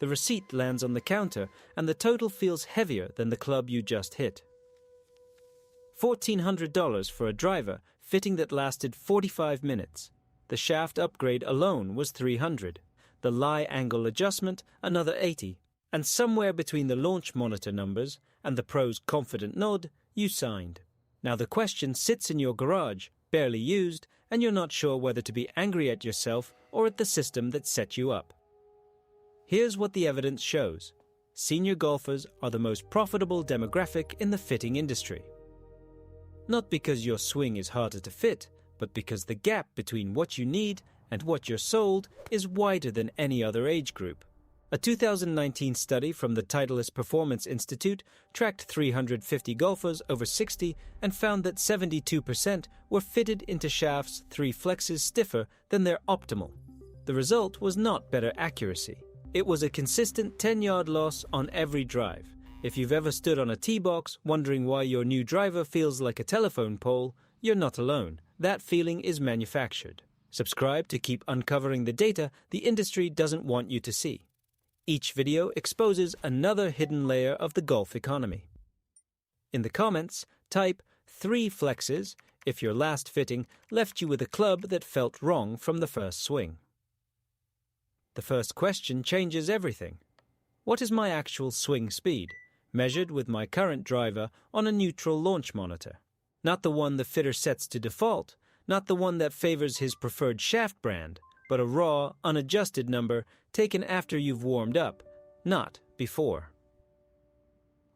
The receipt lands on the counter, and the total feels heavier than the club you just hit. $1,400 for a driver fitting that lasted 45 minutes. The shaft upgrade alone was $300. The lie angle adjustment, another $80. And somewhere between the launch monitor numbers and the pro's confident nod, you signed. Now the question sits in your garage, barely used, and you're not sure whether to be angry at yourself or at the system that set you up. Here's what the evidence shows. Senior golfers are the most profitable demographic in the fitting industry. Not because your swing is harder to fit, but because the gap between what you need and what you're sold is wider than any other age group. A 2019 study from the Titleist Performance Institute tracked 350 golfers over 60 and found that 72% were fitted into shafts 3 flexes stiffer than their optimal. The result was not better accuracy. It was a consistent 10-yard loss on every drive. If you've ever stood on a tee box wondering why your new driver feels like a telephone pole, you're not alone. That feeling is manufactured. Subscribe to keep uncovering the data the industry doesn't want you to see. Each video exposes another hidden layer of the golf economy. In the comments, type 3 flexes if your last fitting left you with a club that felt wrong from the first swing. The first question changes everything. What is my actual swing speed, measured with my current driver on a neutral launch monitor? Not the one the fitter sets to default, not the one that favors his preferred shaft brand, but a raw, unadjusted number taken after you've warmed up, not before.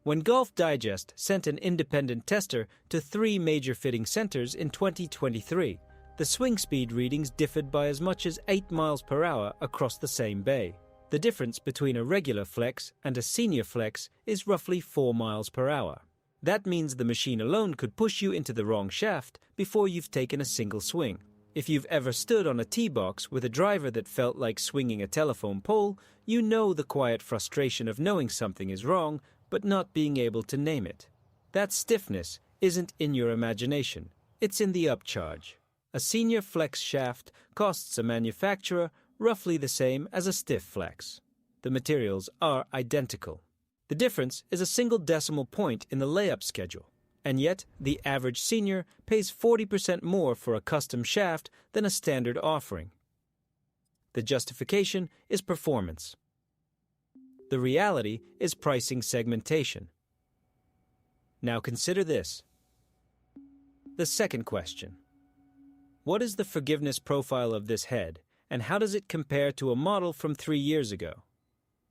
When Golf Digest sent an independent tester to 3 major fitting centers in 2023, the swing speed readings differed by as much as 8 miles per hour across the same bay. The difference between a regular flex and a senior flex is roughly 4 miles per hour. That means the machine alone could push you into the wrong shaft before you've taken a single swing. If you've ever stood on a tee box with a driver that felt like swinging a telephone pole, you know the quiet frustration of knowing something is wrong but not being able to name it. That stiffness isn't in your imagination, it's in the upcharge. A senior flex shaft costs a manufacturer roughly the same as a stiff flex. The materials are identical. The difference is a single decimal point in the layup schedule, and yet the average senior pays 40% more for a custom shaft than a standard offering. The justification is performance. The reality is pricing segmentation. Now consider this. The second question. What is the forgiveness profile of this head, and how does it compare to a model from 3 years ago?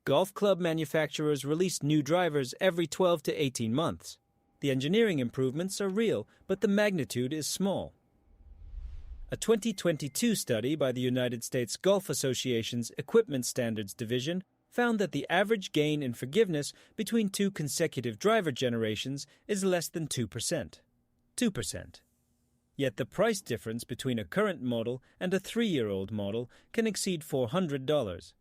Golf club manufacturers release new drivers every 12 to 18 months. The engineering improvements are real, but the magnitude is small. A 2022 study by the United States Golf Association's Equipment Standards Division found that the average gain in forgiveness between 2 consecutive driver generations is less than 2%. 2%. Yet the price difference between a current model and a 3-year-old model can exceed $400.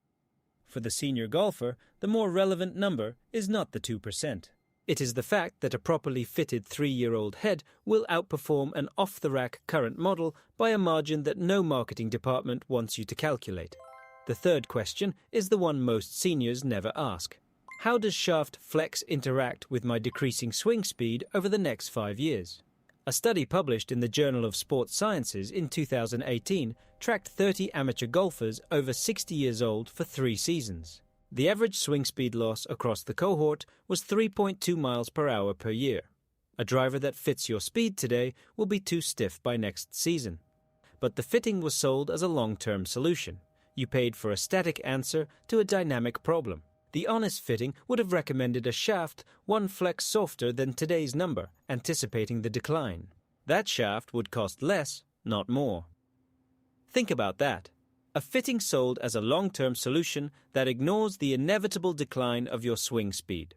For the senior golfer, the more relevant number is not the 2%. It is the fact that a properly fitted 3-year-old head will outperform an off-the-rack current model by a margin that no marketing department wants you to calculate. The third question is the one most seniors never ask. How does shaft flex interact with my decreasing swing speed over the next 5 years? A study published in the Journal of Sports Sciences in 2018 tracked 30 amateur golfers over 60 years old for 3 seasons. The average swing speed loss across the cohort was 3.2 miles per hour per year. A driver that fits your speed today will be too stiff by next season. But the fitting was sold as a long-term solution. You paid for a static answer to a dynamic problem. The honest fitting would have recommended a shaft 1 flex softer than today's number, anticipating the decline. That shaft would cost less, not more. Think about that. A fitting sold as a long-term solution that ignores the inevitable decline of your swing speed.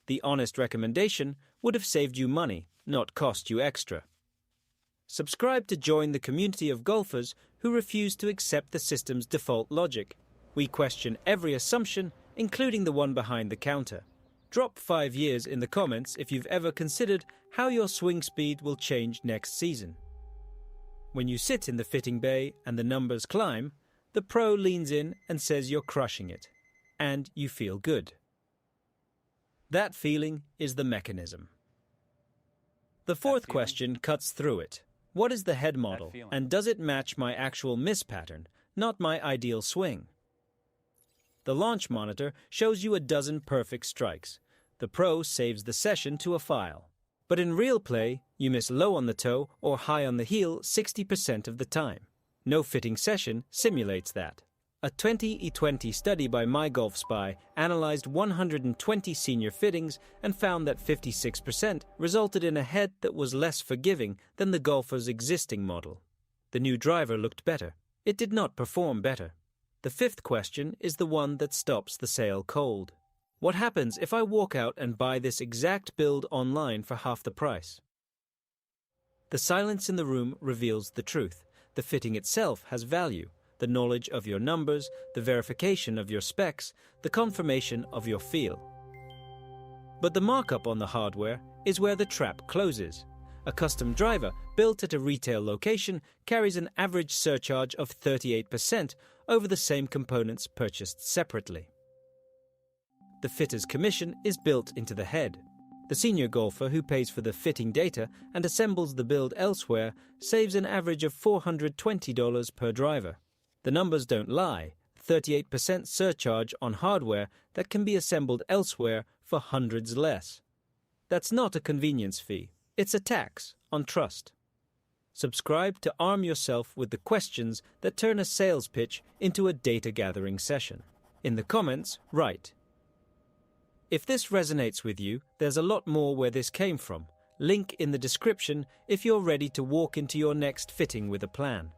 The honest recommendation would have saved you money, not cost you extra. Subscribe to join the community of golfers who refuse to accept the system's default logic. We question every assumption, including the one behind the counter. Drop 5 years in the comments if you've ever considered how your swing speed will change next season. When you sit in the fitting bay and the numbers climb, the pro leans in and says you're crushing it. and you feel good. That feeling is the mechanism. The fourth question cuts through it. What is the head model, and does it match my actual miss pattern, not my ideal swing? The launch monitor shows you a dozen perfect strikes. The Pro saves the session to a file. But in real play, you miss low on the toe or high on the heel 60% of the time. No fitting session simulates that. A 2020 study by MyGolfSpy analyzed 120 senior fittings and found that 56% resulted in a head that was less forgiving than the golfer's existing model. The new driver looked better. It did not perform better. The fifth question is the one that stops the sale cold. What happens if I walk out and buy this exact build online for half the price? The silence in the room reveals the truth. The fitting itself has value. The knowledge of your numbers, the verification of your specs, the confirmation of your feel. But the markup on the hardware is where the trap closes. A custom driver built at a retail location carries an average surcharge of 38% over the same components purchased separately. The fitter's commission is built into the head. The senior golfer who pays for the fitting data and assembles the build elsewhere saves an average of $420 per driver. The numbers don't lie. 38% surcharge on hardware that can be assembled elsewhere for hundreds less. That's not a convenience fee. It's a tax on trust. Subscribe to arm yourself with the questions that turn a sales pitch into a data-gathering session. In the comments, write. If this resonates with you, there's a lot more where this came from. Link in the description if you're ready to walk into your next fitting with a plan.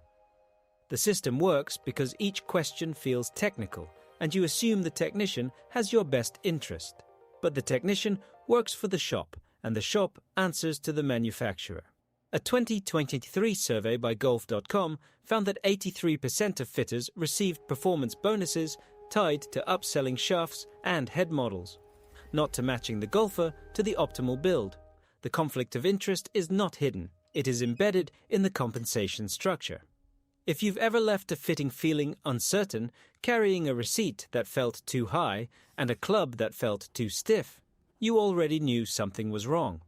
The system works because each question feels technical, and you assume the technician has your best interest. But the technician works for the shop, and the shop answers to the manufacturer. A 2023 survey by golf.com found that 83% of fitters received performance bonuses tied to upselling shafts and head models, not to matching the golfer to the optimal build. The conflict of interest is not hidden. It is embedded in the compensation structure. If you've ever left a fitting feeling uncertain, carrying a receipt that felt too high and a club that felt too stiff, you already knew something was wrong.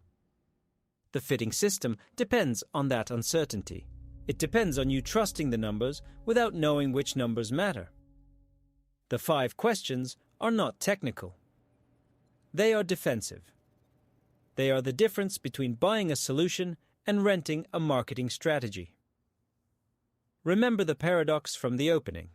The fitting system depends on that uncertainty. It depends on you trusting the numbers without knowing which numbers matter. The 5 questions are not technical. They are defensive. They are the difference between buying a solution and renting a marketing strategy. Remember the paradox from the opening.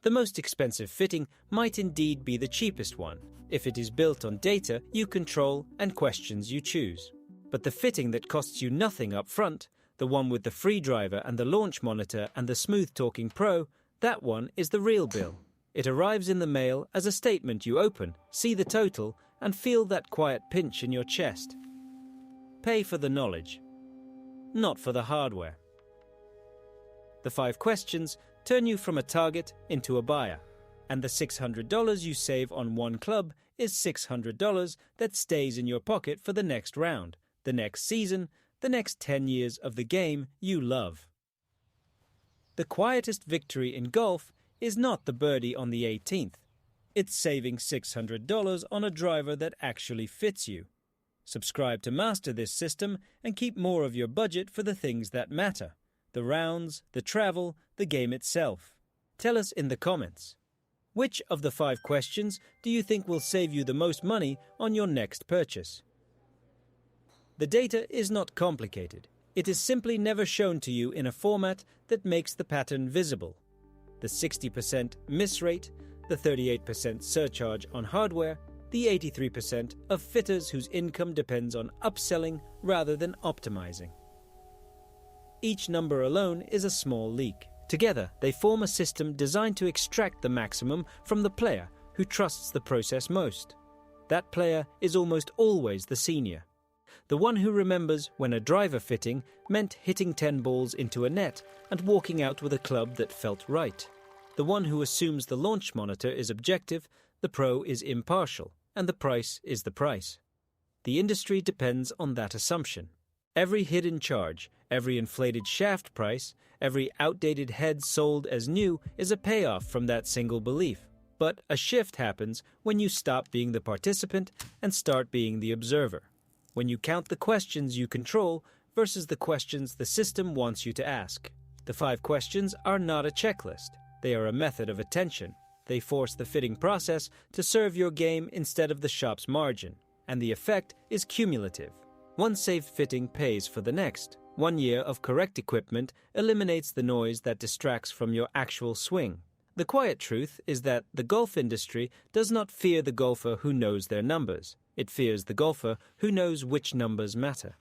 The most expensive fitting might indeed be the cheapest one, if it is built on data you control and questions you choose. But the fitting that costs you nothing up front, the one with the free driver and the launch monitor and the smooth-talking Pro, that one is the real bill. It arrives in the mail as a statement you open, see the total, and feel that quiet pinch in your chest. Pay for the knowledge, not for the hardware. The 5 questions turn you from a target into a buyer, and the $600 you save on one club is $600 that stays in your pocket for the next round, the next season, the next 10 years of the game you love. The quietest victory in golf is not the birdie on the 18th. It's saving $600 on a driver that actually fits you. Subscribe to master this system and keep more of your budget for the things that matter. The rounds, the travel, the game itself. Tell us in the comments. Which of the 5 questions do you think will save you the most money on your next purchase? The data is not complicated. It is simply never shown to you in a format that makes the pattern visible. The 60% miss rate, the 38% surcharge on hardware, the 83% of fitters whose income depends on upselling rather than optimizing. Each number alone is a small leak. Together, they form a system designed to extract the maximum from the player who trusts the process most. That player is almost always the senior. The one who remembers when a driver fitting meant hitting 10 balls into a net and walking out with a club that felt right. The one who assumes the launch monitor is objective, the Pro is impartial, and the price is the price. The industry depends on that assumption. Every hidden charge, every inflated shaft price, every outdated head sold as new is a payoff from that single belief. But a shift happens when you stop being the participant and start being the observer. When you count the questions you control versus the questions the system wants you to ask. The 5 questions are not a checklist. They are a method of attention. They force the fitting process to serve your game instead of the shop's margin. And the effect is cumulative. One safe fitting pays for the next. 1 year of correct equipment eliminates the noise that distracts from your actual swing. The quiet truth is that the golf industry does not fear the golfer who knows their numbers. It fears the golfer who knows which numbers matter.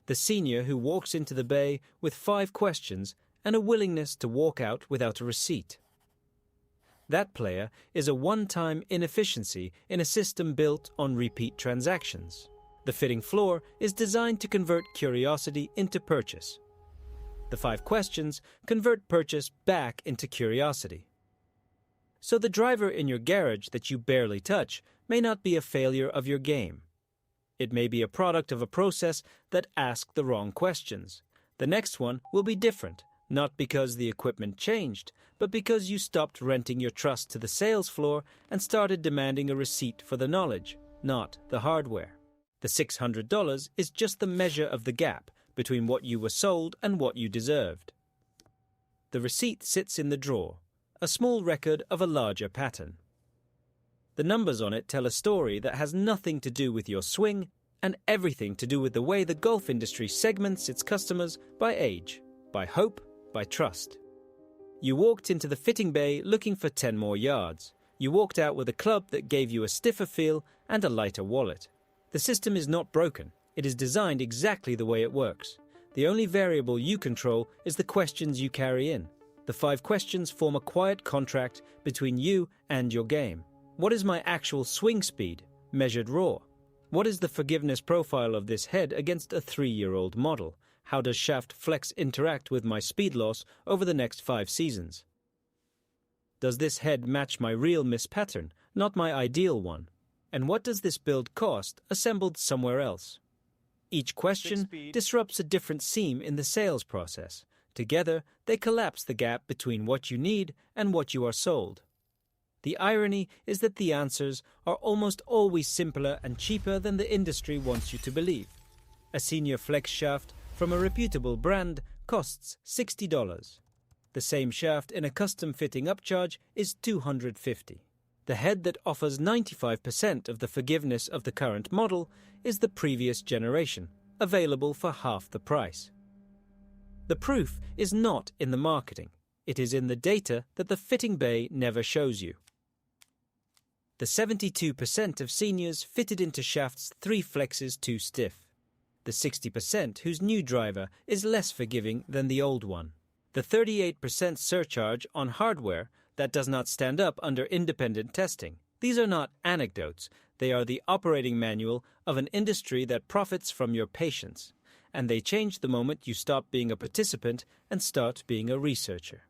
The senior who walks into the bay with 5 questions and a willingness to walk out without a receipt. That player is a one-time inefficiency in a system built on repeat transactions. The fitting floor is designed to convert curiosity into purchase. The 5 questions convert purchase back into curiosity. So the driver in your garage that you barely touch may not be a failure of your game. It may be a product of a process that asked the wrong questions. The next one will be different, not because the equipment changed, but because you stopped renting your trust to the sales floor and started demanding a receipt for the knowledge, not the hardware. The $600 is just the measure of the gap between what you were sold and what you deserved. The receipt sits in the drawer, a small record of a larger pattern. The numbers on it tell a story that has nothing to do with your swing and everything to do with the way the golf industry segments its customers by age, by hope, by trust. You walked into the fitting bay looking for 10 more yards. You walked out with a club that gave you a stiffer feel and a lighter wallet. The system is not broken. It is designed exactly the way it works. The only variable you control is the questions you carry in. The 5 questions form a quiet contract between you and your game. What is my actual swing speed, measured raw? What is the forgiveness profile of this head against a 3-year-old model? How does shaft flex interact with my speed loss over the next 5 seasons? Does this head match my real miss pattern, not my ideal one? And what does this build cost, assembled somewhere else? Each question disrupts a different seam in the sales process. Together, they collapse the gap between what you need and what you are sold. The irony is that the answers are almost always simpler and cheaper than the industry wants you to believe. A senior flex shaft from a reputable brand costs $60. The same shaft in a custom fitting upcharge is $250. The head that offers 95% of the forgiveness of the current model is the previous generation, available for half the price. The proof is not in the marketing. It is in the data that the fitting bay never shows you. The 72% of seniors fitted into shafts 3 flexes too stiff. The 60% whose new driver is less forgiving than the old one. The 38% surcharge on hardware that does not stand up under independent testing. These are not anecdotes. They are the operating manual of an industry that profits from your patience. And they change the moment you stop being a participant and start being a researcher.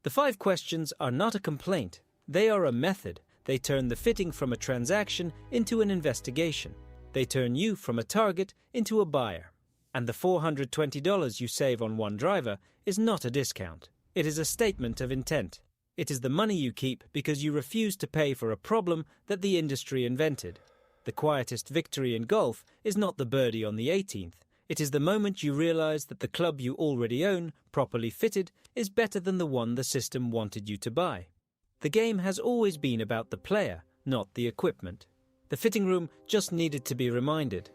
The 5 questions are not a complaint. They are a method. They turn the fitting from a transaction into an investigation. They turn you from a target into a buyer. And the $420 you save on one driver is not a discount. It is a statement of intent. It is the money you keep because you refuse to pay for a problem that the industry invented. The quietest victory in golf is not the birdie on the 18th. It is the moment you realize that the club you already own, properly fitted, is better than the one the system wanted you to buy. The game has always been about the player, not the equipment. The fitting room just needed to be reminded.